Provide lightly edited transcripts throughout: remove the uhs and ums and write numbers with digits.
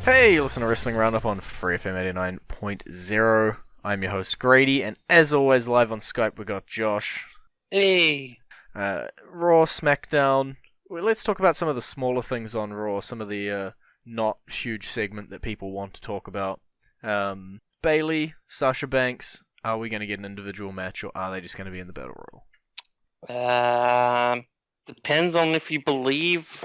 Hey, you listen to Wrestling Roundup on FreeFM 89.0. I'm your host Grady, and as always, live on Skype we got Josh. Hey, Raw, SmackDown. Well, let's talk about some of the smaller things on Raw, some of the not huge segment that people want to talk about. Bayley, Sasha Banks. Are we going to get an individual match, or are they just going to be in the Battle Royal? depends on if you believe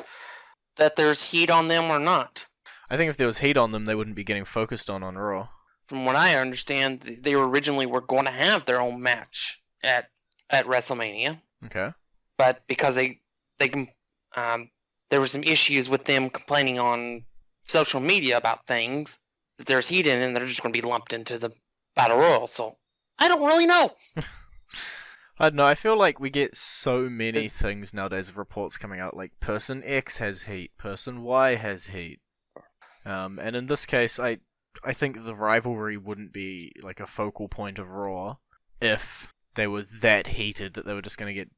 that there's heat on them or not. I think if there was heat on them, they wouldn't be getting focused on Raw. From what I understand, they originally were going to have their own match at WrestleMania, Okay. but because there were some issues with them complaining on social media about things, if there's heat in it, they're just going to be lumped into the Battle Royal. So I don't really know. I don't know, I feel like we get so many things nowadays of reports coming out, like person X has heat, person Y has heat. And in this case, I think the rivalry wouldn't be like a focal point of Raw if they were that heated that they were just going to get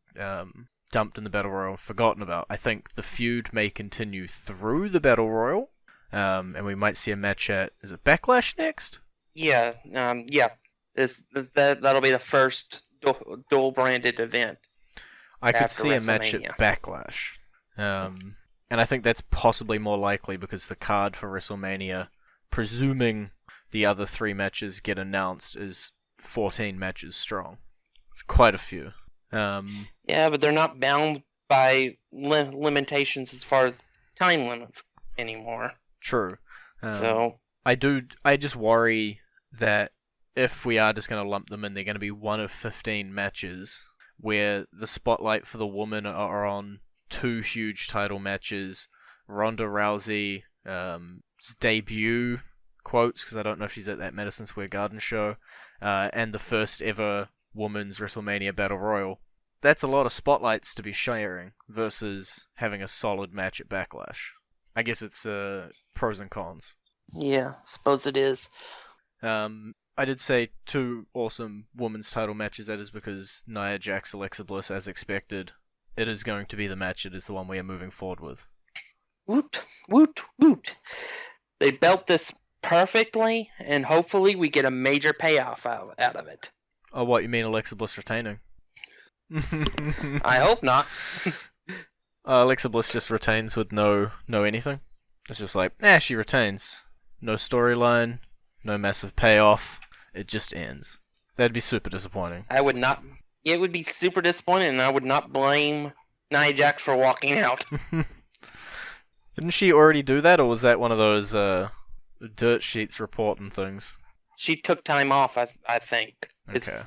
dumped in the Battle Royal and forgotten about. I think the feud may continue through the Battle Royal, and we might see a match at, is it Backlash next? Yeah, that'll be the first dual branded event. I could see a match at Backlash. And I think that's possibly more likely because the card for WrestleMania, presuming the other 3 matches get announced, is 14 matches strong. It's quite a few. Yeah, but they're not bound by limitations as far as time limits anymore. True. So I just worry that if we are just going to lump them in, they're going to be one of 15 matches where the spotlight for the women are on 2 huge title matches, Ronda Rousey debut quotes, because I don't know if she's at that Madison Square Garden show, and the first ever women's WrestleMania Battle Royal. That's a lot of spotlights to be sharing versus having a solid match at Backlash. I guess it's pros and cons. Yeah, suppose it is. I did say 2 awesome women's title matches. That is because Nia Jax, Alexa Bliss, as expected. It is going to be the match. It is the one we are moving forward with. Woot, woot, woot. They built this perfectly, and hopefully we get a major payoff out of it. Oh, what, you mean Alexa Bliss retaining? I hope not. Alexa Bliss just retains with no anything. It's just like, she retains. No storyline, no massive payoff. It just ends. That'd be super disappointing. I would not. It would be super disappointing, and I would not blame Nia Jax for walking out. Didn't she already do that, or was that one of those dirt sheets reporting things? She took time off, I think. Okay.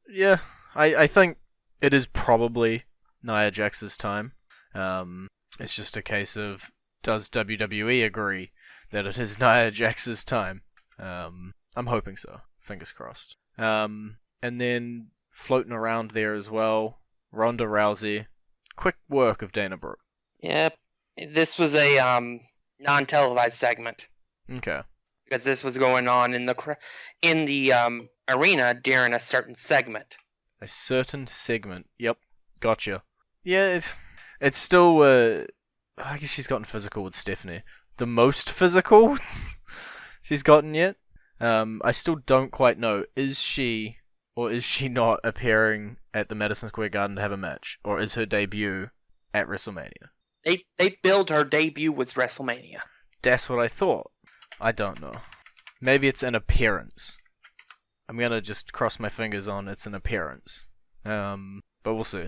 Yeah, I think it is probably Nia Jax's time. It's just a case of, does WWE agree that it is Nia Jax's time? I'm hoping so. Fingers crossed. And then floating around there as well, Ronda Rousey. Quick work of Dana Brooke. Yep. This was a non-televised segment. Okay. Because this was going on in the arena during a certain segment. A certain segment. Yep. Gotcha. Yeah, it's still. I guess she's gotten physical with Stephanie. The most physical she's gotten yet. I still don't quite know. Is she or is she not appearing at the Madison Square Garden to have a match, or is her debut at WrestleMania? They billed her debut with WrestleMania. That's what I thought. I don't know. Maybe it's an appearance. I'm gonna just cross my fingers on it's an appearance. But we'll see.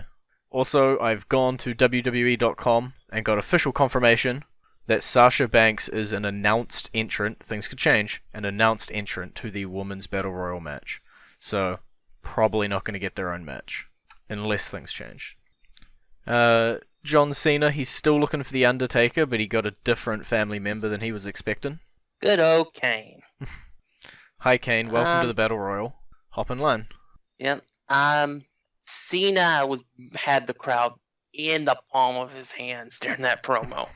Also, I've gone to WWE.com and got official confirmation that Sasha Banks is an announced entrant. Things could change. An announced entrant to the Women's Battle Royal match. So, probably not going to get their own match. Unless things change. John Cena, he's still looking for the Undertaker, but he got a different family member than he was expecting. Good old Kane. Hi Kane, welcome to the Battle Royal. Hop in line. Yep. Cena had the crowd in the palm of his hands during that promo.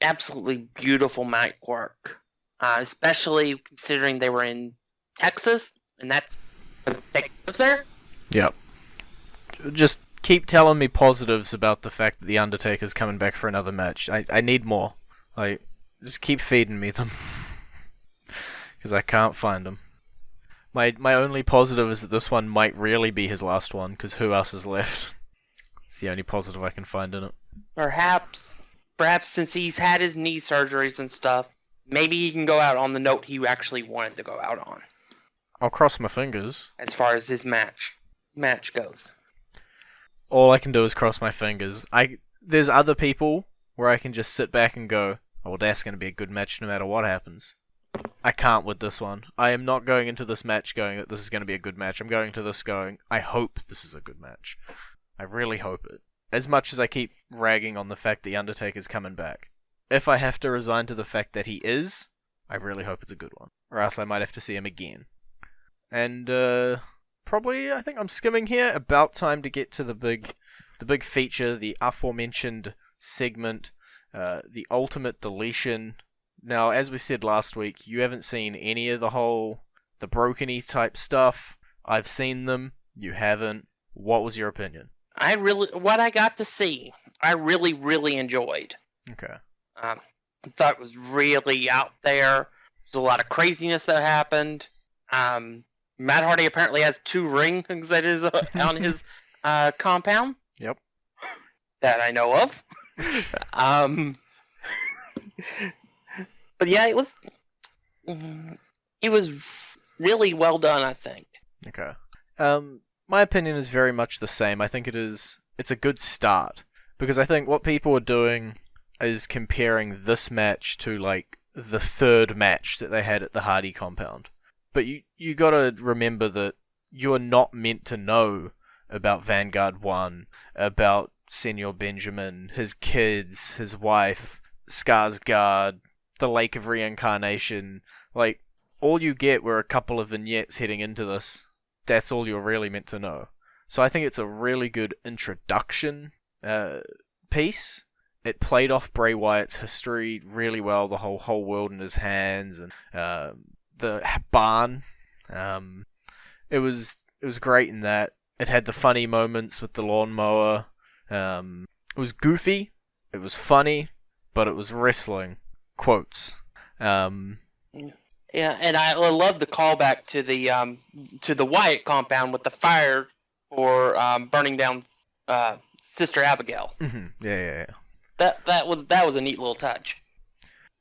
Absolutely beautiful mic work. Especially considering they were in Texas, and that's because Texas there. Yep. Just keep telling me positives about the fact that the Undertaker's coming back for another match. I need more. Like, just keep feeding me them. Because I can't find them. My only positive is that this one might really be his last one, because who else is left? It's the only positive I can find in it. Perhaps since he's had his knee surgeries and stuff, maybe he can go out on the note he actually wanted to go out on. I'll cross my fingers. As far as his match goes. All I can do is cross my fingers. There's other people where I can just sit back and go, oh, well, that's going to be a good match no matter what happens. I can't with this one. I am not going into this match going that this is going to be a good match. I'm going to this going, I hope this is a good match. I really hope it. As much as I keep ragging on the fact the Undertaker's coming back. If I have to resign to the fact that he is, I really hope it's a good one. Or else I might have to see him again. And, probably, I think I'm skimming here. About time to get to the big feature, the aforementioned segment, the ultimate deletion. Now, as we said last week, you haven't seen any of the Brokeny type stuff. I've seen them. You haven't. What was your opinion? What I got to see, I really, really enjoyed. Okay. I thought it was really out there. There's a lot of craziness that happened. Matt Hardy apparently has 2 rings that is on his compound. Yep. That I know of. But yeah, it was really well done, I think. Okay. My opinion is very much the same. I think it's a good start. Because I think what people are doing is comparing this match to, like, the third match that they had at the Hardy compound. But you gotta remember that you're not meant to know about Vanguard 1, about Senor Benjamin, his kids, his wife, Skarsgård, the Lake of Reincarnation. Like, all you get were a couple of vignettes heading into this. That's all you're really meant to know. So I think it's a really good introduction piece. It played off Bray Wyatt's history really well, the whole world in his hands, and the barn. It was great in that. It had the funny moments with the lawnmower. It was goofy. It was funny, but it was wrestling. Quotes. Yeah, and I love the callback to the Wyatt compound with the fire for burning down Sister Abigail. Mm-hmm. Yeah. That was a neat little touch.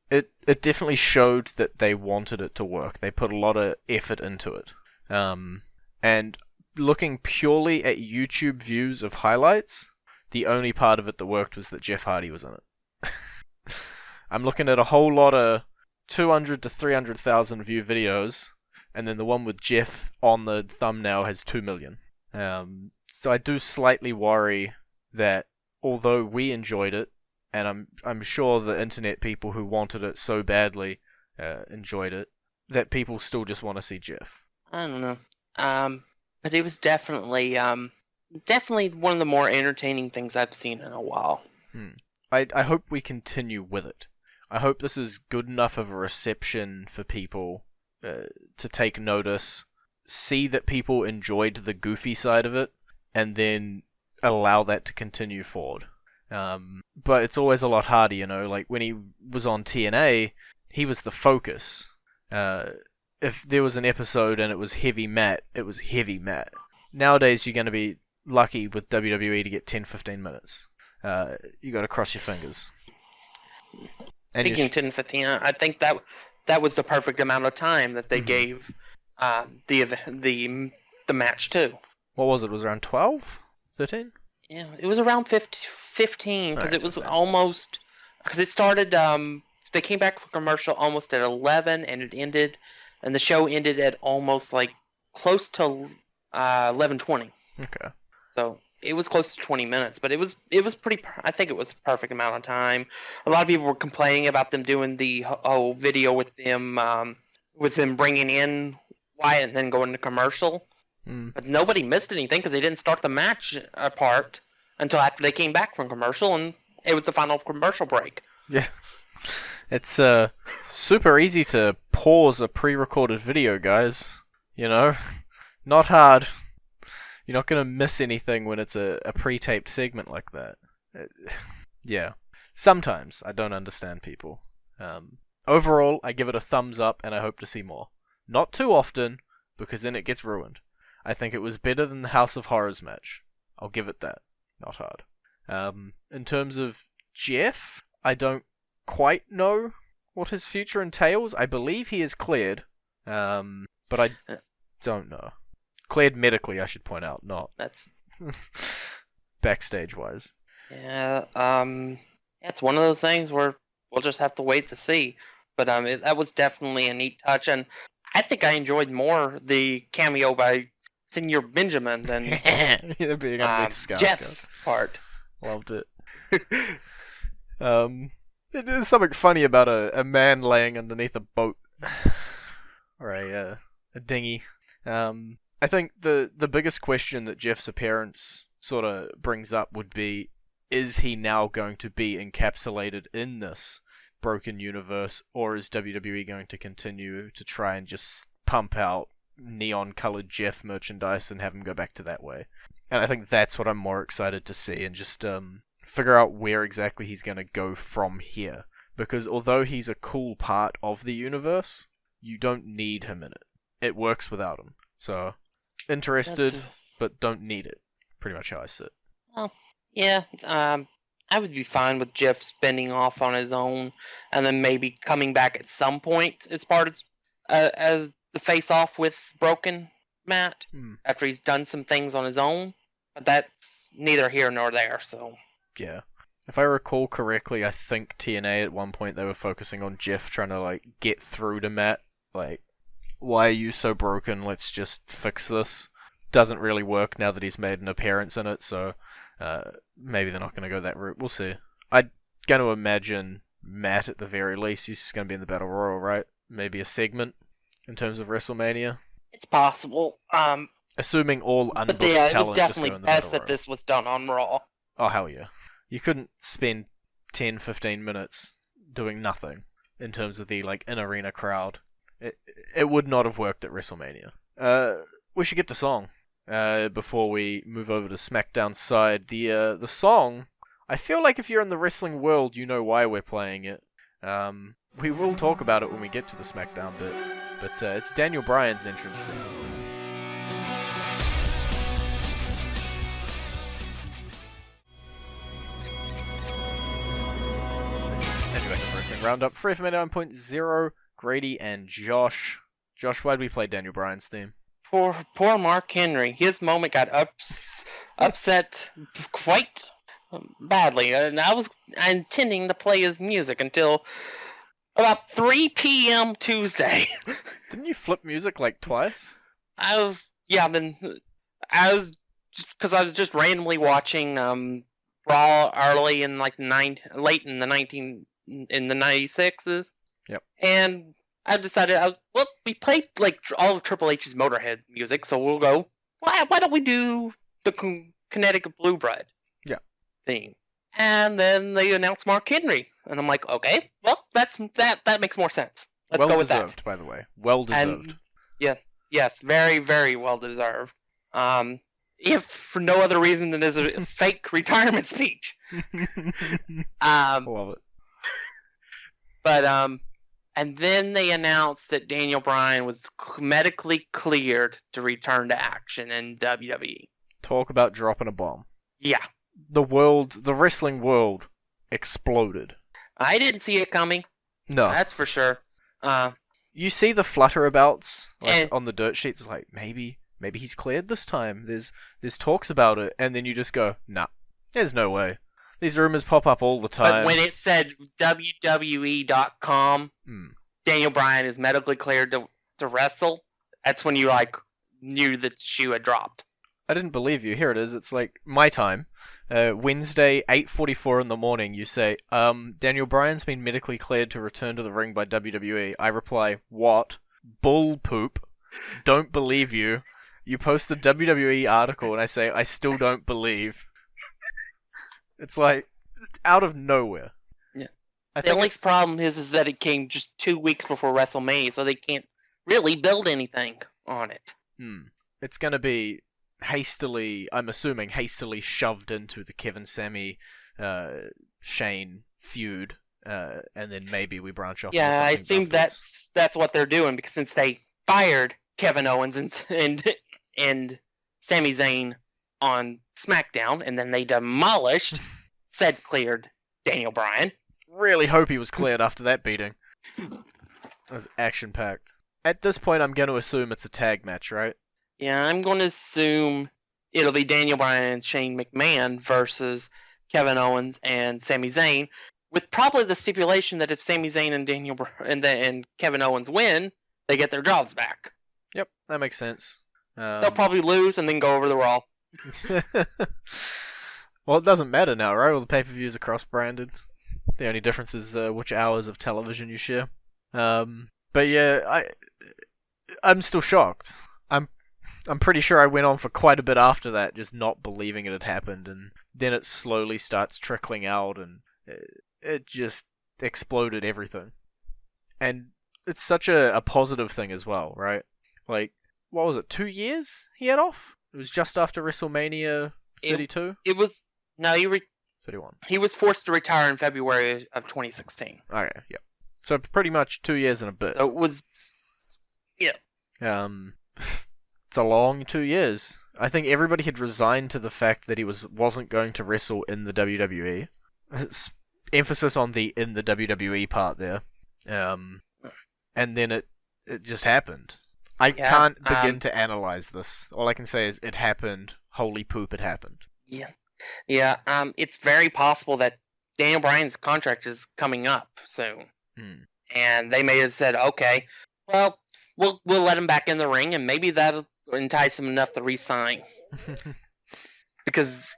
It definitely showed that they wanted it to work. They put a lot of effort into it. And looking purely at YouTube views of highlights, the only part of it that worked was that Jeff Hardy was in it. I'm looking at a whole lot of 200 to 300,000 view videos, and then the one with Jeff on the thumbnail has 2 million. So I do slightly worry that although we enjoyed it, and I'm sure the internet people who wanted it so badly enjoyed it, that people still just want to see Jeff. I don't know. But it was definitely one of the more entertaining things I've seen in a while. I hope we continue with it. I hope this is good enough of a reception for people to take notice, see that people enjoyed the goofy side of it, and then allow that to continue forward. But it's always a lot harder, you know, like when he was on TNA, he was the focus. If there was an episode and it was heavy Matt, it was heavy Matt. Nowadays, you're going to be lucky with WWE to get 10-15 minutes. You got to cross your fingers. And speaking 10-15, I think that was the perfect amount of time that they gave the match too. What was it? Was it around 12? 13? Yeah, it was around 15 because it was 15. almost because it started. They came back for commercial almost at 11, and it ended, and the show ended at almost like close to 11:20. Okay. So it was close to 20 minutes, but it was pretty. I think it was the perfect amount of time. A lot of people were complaining about them doing the whole video with them bringing in Wyatt and then going to commercial. But nobody missed anything because they didn't start the match apart until after they came back from commercial, and it was the final commercial break. Yeah. It's super easy to pause a pre-recorded video, guys. You know? Not hard. You're not gonna miss anything when it's a pre-taped segment like that. Yeah. Sometimes I don't understand people. Overall, I give it a thumbs up, and I hope to see more. Not too often, because then it gets ruined. I think it was better than the House of Horrors match. I'll give it that. Not hard. In terms of Jeff, I don't quite know what his future entails. I believe he is cleared, but I don't know. Cleared medically, I should point out, not That's backstage-wise. yeah. It's one of those things where we'll just have to wait to see. But that was definitely a neat touch, and I think I enjoyed more the cameo by Senior Benjamin than Being underneath Skarsgård. Jeff's part. Loved it. There's something funny about a man laying underneath a boat or a dinghy. I think the biggest question that Jeff's appearance sort of brings up would be, is he now going to be encapsulated in this broken universe, or is WWE going to continue to try and just pump out neon-colored Jeff merchandise and have him go back to that way? And I think that's what I'm more excited to see, and just figure out where exactly he's going to go from here. Because although he's a cool part of the universe, you don't need him in it. It works without him. So, interested, but don't need it. Pretty much how I sit. Well, yeah. I would be fine with Jeff spinning off on his own, and then maybe coming back at some point as part of as the face-off with Broken Matt after he's done some things on his own. But that's neither here nor there. So yeah, if I recall correctly, I think TNA at one point they were focusing on Jeff trying to like get through to Matt. Like, why are you so broken? Let's just fix this. Doesn't really work now that he's made an appearance in it. So. Maybe they're not going to go that route. We'll see. I'm going to imagine Matt at the very least. He's going to be in the Battle Royal, right? Maybe a segment in terms of WrestleMania. It's possible. Assuming all unbooked but yeah, it was talent definitely just go in the best Battle that this was done on Raw. Oh, hell yeah. You couldn't spend 10, 15 minutes doing nothing in terms of the like in-arena crowd. It would not have worked at WrestleMania. We should get to song. Before we move over to SmackDown side, the song, I feel like if you're in the wrestling world, you know why we're playing it. We will talk about it when we get to the SmackDown bit, but it's Daniel Bryan's entrance theme. Wrestling Roundup, FreeFM 89.0, Grady and Josh. Josh, why'd we play Daniel Bryan's theme? Poor Mark Henry. His moment got upset quite badly, and I was intending to play his music until about 3 p.m. Tuesday. Didn't you flip music like twice? I was because I was just randomly watching Raw early in like late in the 96s. Yep. And I decided, we played like all of Triple H's Motorhead music, so we'll go. Why don't we do the Connecticut Blue Blood theme? And then they announced Mark Henry, and I'm like, okay, well that makes more sense. Let's go with that. Well deserved, by the way. Well deserved. And, yes, very very well deserved. If for no other reason than as a fake retirement speech. Love it. But and then they announced that Daniel Bryan was medically cleared to return to action in WWE. Talk about dropping a bomb. Yeah. The wrestling world exploded. I didn't see it coming. No. That's for sure. You see the flutterabouts on the dirt sheets, it's like, maybe he's cleared this time. There's talks about it, and then you just go, nah, there's no way. These rumors pop up all the time. But when it said WWE.com, Daniel Bryan is medically cleared to wrestle, that's when you knew that the shoe had dropped. I didn't believe you. Here it is. It's like my time. Wednesday, 8:44 in the morning, you say, Daniel Bryan's been medically cleared to return to the ring by WWE. I reply, what? Bull poop. Don't believe you. You post the WWE article, and I say, I still don't believe. It's like, out of nowhere. Yeah. The only problem is that it came just 2 weeks before WrestleMania, so they can't really build anything on it. It's gonna be I'm assuming hastily shoved into the Kevin Sami Shane feud, and then maybe we branch off into Yeah, I something assume afterwards. that's what they're doing, because since they fired Kevin Owens and Sami Zayn on SmackDown, and then they demolished said cleared Daniel Bryan. Really hope he was cleared after that beating. That was action-packed. At this point, I'm going to assume it's a tag match, right? Yeah, I'm going to assume it'll be Daniel Bryan and Shane McMahon versus Kevin Owens and Sami Zayn, with probably the stipulation that if Sami Zayn and and Kevin Owens win, they get their jobs back. Yep, that makes sense. They'll probably lose and then go over the Raw. Well, it doesn't matter now, right? All the pay-per-views are cross-branded. The only difference is which hours of television you share. But yeah, I'm still shocked. I'm pretty sure I went on for quite a bit after that, just not believing it had happened, and then it slowly starts trickling out, and it just exploded everything. And it's such a positive thing as well, right? Like, what was it, 2 years he had off? It was just after WrestleMania 32? It was... No, 31. He was forced to retire in February of 2016. Okay, yeah. So pretty much 2 years and a bit. So it was... Yeah. It's a long 2 years. I think everybody had resigned to the fact that he wasn't going to wrestle in the WWE. Emphasis on the in the WWE part there. And then it just happened. I can't begin to analyze this. All I can say is it happened. Holy poop, it happened. Yeah. Yeah, it's very possible that Daniel Bryan's contract is coming up soon. And they may have said, okay, well, we'll let him back in the ring, and maybe that'll entice him enough to re-sign. because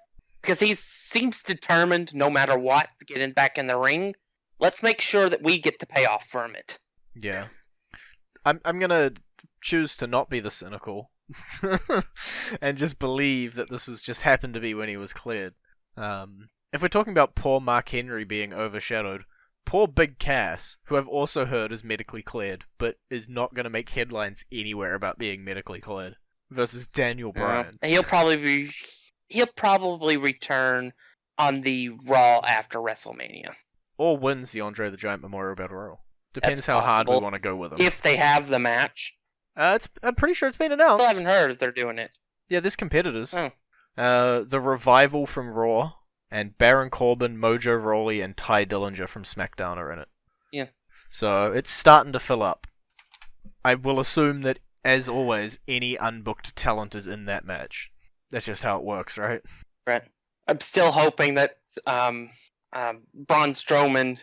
he seems determined, no matter what, to get back in the ring. Let's make sure that we get the payoff from it. Yeah. I'm gonna choose to not be the cynical. And just believe that this was just happened to be when he was cleared. If we're talking about poor Mark Henry being overshadowed, poor Big Cass, who I've also heard is medically cleared, but is not going to make headlines anywhere about being medically cleared, versus Daniel Bryan. And he'll probably return on the Raw after WrestleMania, or wins the Andre the Giant Memorial Battle Royal. Depends how hard we want to go with him. If they have the match. I'm pretty sure it's been announced. I still haven't heard if they're doing it. Yeah, there's competitors. Oh. The Revival from Raw, and Baron Corbin, Mojo Rawley, and Ty Dillinger from SmackDown are in it. Yeah. So it's starting to fill up. I will assume that, as always, any unbooked talent is in that match. That's just how it works, right? Right. I'm still hoping that Braun Strowman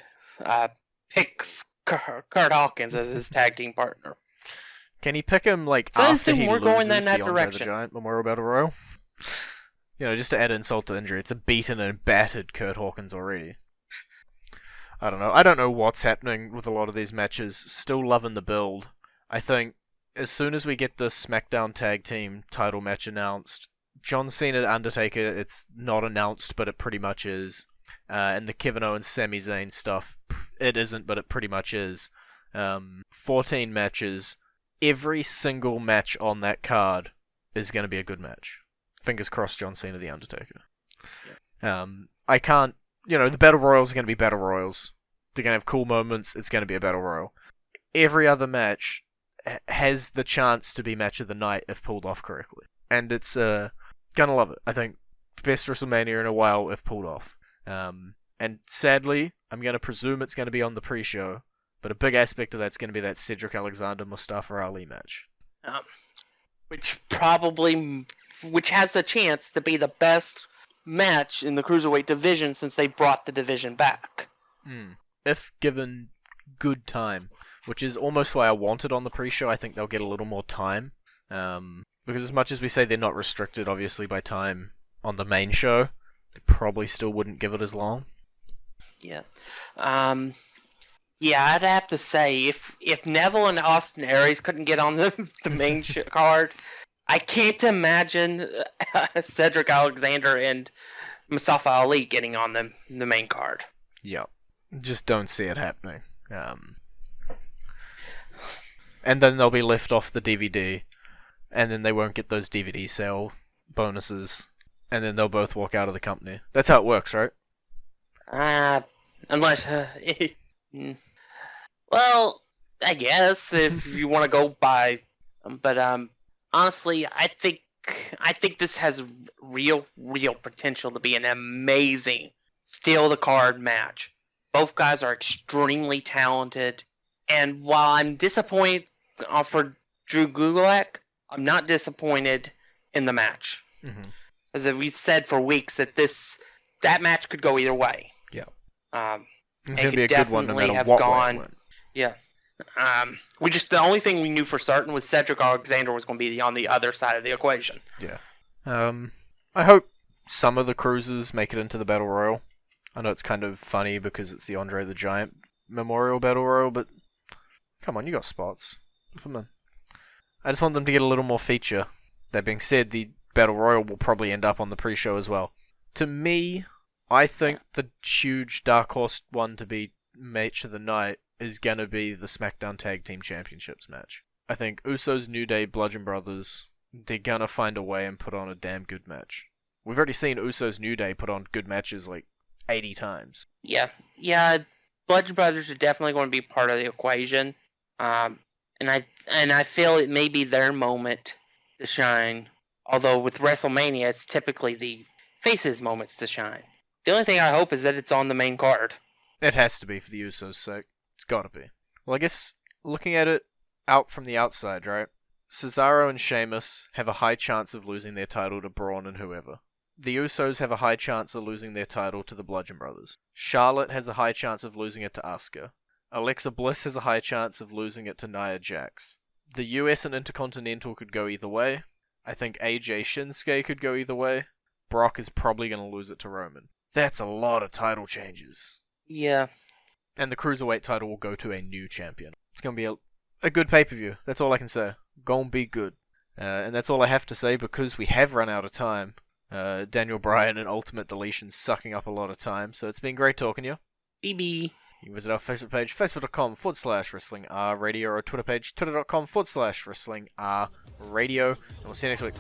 picks Kurt Hawkins as his tag team partner. Can he pick him after he loses the Andre the Giant Memorial Battle Royal? Just to add insult to injury, it's a beaten and battered Kurt Hawkins already. I don't know. I don't know what's happening with a lot of these matches. Still loving the build. I think as soon as we get the SmackDown Tag Team title match announced, John Cena Undertaker, it's not announced, but it pretty much is. And the Kevin Owens Sami Zayn stuff, it isn't, but it pretty much is. 14 matches. Every single match on that card is going to be a good match. Fingers crossed, John Cena, The Undertaker. Yeah. I can't... the Battle Royals are going to be Battle Royals. They're going to have cool moments. It's going to be a Battle Royal. Every other match has the chance to be Match of the Night if pulled off correctly. And it's going to love it. I think best WrestleMania in a while if pulled off. And sadly, I'm going to presume it's going to be on the pre-show. But a big aspect of that's going to be that Cedric Alexander-Mustafa Ali match. Which has the chance to be the best match in the Cruiserweight division since they brought the division back. If given good time. Which is almost why I want it on the pre-show. I think they'll get a little more time. Because as much as we say they're not restricted, obviously, by time on the main show, they probably still wouldn't give it as long. Yeah. Yeah, I'd have to say, if Neville and Austin Aries couldn't get on the main card, I can't imagine Cedric Alexander and Mustafa Ali getting on the main card. Yeah, just don't see it happening. And then they'll be left off the DVD, and then they won't get those DVD sale bonuses, and then they'll both walk out of the company. That's how it works, right? Unless, well, I guess if you want to go by, but honestly, I think this has real potential to be an amazing steal the card match. Both guys are extremely talented, and while I'm disappointed for Drew Gulak, I'm not disappointed in the match. Mm-hmm. As we've said for weeks that match could go either way. Yeah. It It's going to be a could good one no definitely matter have what way it gone. went. Yeah. The only thing we knew for certain was Cedric Alexander was going to be on the other side of the equation. Yeah. I hope some of the cruisers make it into the Battle Royal. I know it's kind of funny because it's the Andre the Giant Memorial Battle Royal, but come on, you got spots. Come on. I just want them to get a little more feature. That being said, the Battle Royal will probably end up on the pre-show as well. To me, I think the huge dark horse one to be match of the night is going to be the SmackDown Tag Team Championships match. I think Usos, New Day, Bludgeon Brothers, they're going to find a way and put on a damn good match. We've already seen Usos, New Day put on good matches like 80 times. Yeah. Bludgeon Brothers are definitely going to be part of the equation. And I feel it may be their moment to shine. Although with WrestleMania, it's typically the faces' moments to shine. The only thing I hope is that it's on the main card. It has to be for the Usos' sake. It's got to be. Well, I guess looking at it out from the outside, right? Cesaro and Sheamus have a high chance of losing their title to Braun and whoever. The Usos have a high chance of losing their title to the Bludgeon Brothers. Charlotte has a high chance of losing it to Asuka. Alexa Bliss has a high chance of losing it to Nia Jax. The US and Intercontinental could go either way. I think AJ Shinsuke could go either way. Brock is probably going to lose it to Roman. That's a lot of title changes. Yeah. And the Cruiserweight title will go to a new champion. It's going to be a good pay-per-view. That's all I can say. Gonna be good. And that's all I have to say because we have run out of time. Daniel Bryan and Ultimate Deletion sucking up a lot of time. So it's been great talking to you. BB. You can visit our Facebook page, facebook.com/WrestlingRadio, or our Twitter page, twitter.com/WrestlingRadio. And we'll see you next week.